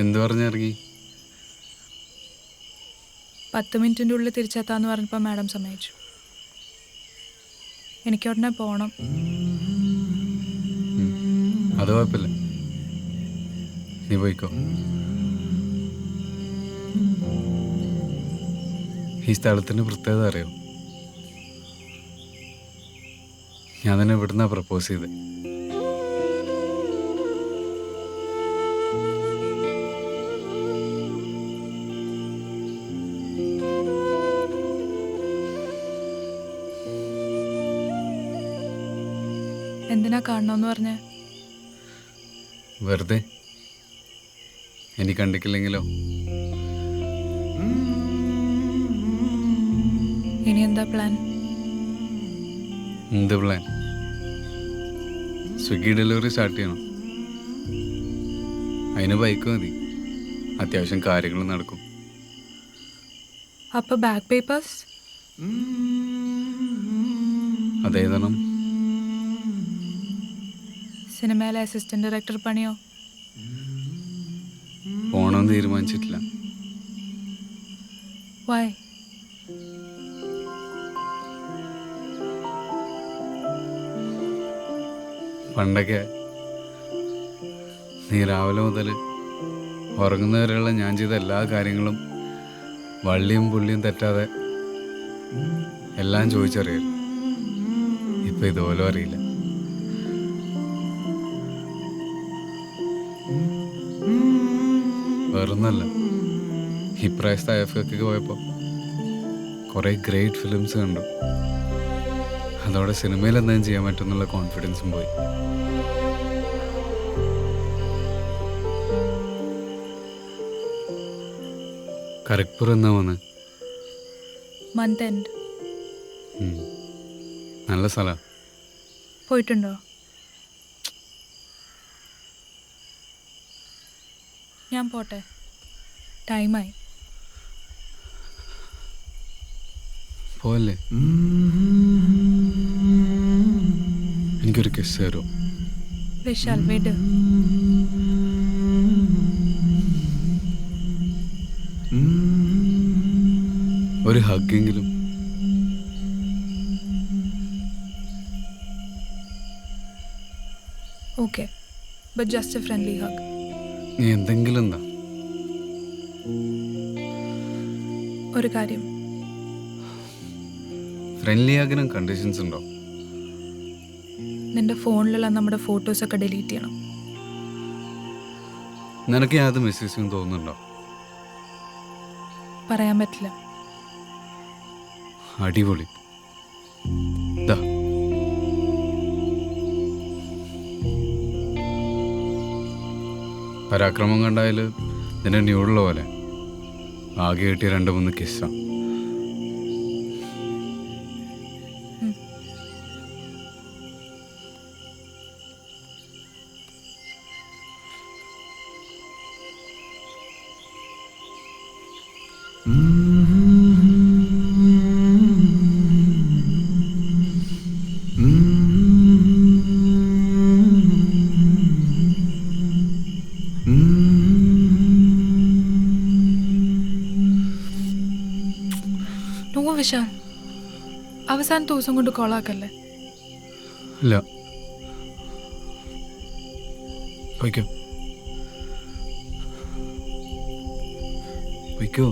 എന്തു പറഞ്ഞിറങ്ങി? 10 മിനിറ്റിൻ്റെ ഉള്ളിൽ തിരിച്ചെത്താന്ന് പറഞ്ഞപ്പോൾ മാഡം സമ്മതിച്ചു. എനിക്ക് ഉടനെ പോകണം. അത് കുഴപ്പമില്ല, നീ പോയിക്കോ. ഈ സ്ഥലത്തിൻ്റെ പ്രത്യേകത അറിയോ? ഞാൻ തന്നെ ഇവിടുന്നാ പ്രപ്പോസ് ചെയ്ത്. എന്തിനാ കാണണമെന്ന് പറഞ്ഞേ? വെറുതെ. എനിക്ക് കണ്ടിട്ടില്ലെങ്കിലോ? ഇനി എന്താ പ്ലാൻ? എന്ത് പ്ലാൻ? സ്വിഗ്ഗി ഡെലിവറി സ്റ്റാർട്ട് ചെയ്യണം. അതിന് ബൈക്ക് മതി, അത്യാവശ്യം കാര്യങ്ങൾ നടക്കും. അപ്പോൾ ബാക്ക് പേപ്പേഴ്സ്? അതേതണം? സിനിമയിലെ അസിസ്റ്റന്റ് ഡയറക്ടർ പണിയോ? പോണമെന്ന് തീരുമാനിച്ചിട്ടില്ല. വൈ? പണ്ടൊക്കെ നീ രാവിലെ മുതൽ ഉറങ്ങുന്നവരെയുള്ള ഞാൻ ചെയ്ത എല്ലാ കാര്യങ്ങളും വള്ളിയും പുള്ളിയും തെറ്റാതെ എല്ലാം ചോദിച്ചറിയാം. ഇപ്പം ഇതുപോലും അറിയില്ല. വേറൊന്നല്ല, ഇപ്രാവശ്യത്തെ IFFക്ക് പോയപ്പോൾ കുറേ ഗ്രേറ്റ് ഫിലിംസ് കണ്ടു. അതോടെ സിനിമയിൽ എന്തെങ്കിലും ചെയ്യാൻ പറ്റുമെന്നുള്ള കോൺഫിഡൻസും പോയി. കരക്പൂർ എന്നാ വന്ന്? Month end. നല്ല സ്ഥലമാണ്. പോയിട്ടുണ്ടോ? ഞാൻ പോട്ടെ, ടൈമായി. പോവല്ലേ? എനിക്കൊരു കിസ് തരുമോ? വിശാൽ വിട്. ഒരു ഹഗ്ഗെങ്കിലും. Okay, but just a friendly hug. നീ എന്തെങ്കിലും എന്താ? ഒരു കാര്യം, ഫ്രണ്ട്ലി ഹഗ്ഗിനും കണ്ടീഷൻസ് ഉണ്ടോ? നിന്റെ ഫോണിലുള്ള നമ്മുടെ ഫോട്ടോസൊക്കെ ഡിലീറ്റ് ചെയ്യണം. നിനക്ക് യാതൊരു മെസ്സേജും തോന്നുന്നുണ്ടോ? പറയാൻ പറ്റില്ല. അടിപൊളി. ദാ പരാക്രമം കണ്ടായാൽ നിന്റെ ന്യൂഡുള്ള പോലെ ആകെ കിട്ടിയ 2-3 കിസ്സാണ്. നോ വിശാൽ, അവസാന ദിവസം കൊണ്ട് കോളാക്കല്ലേ. ഇല്ല, പോയിക്കോ പോയിക്കോ.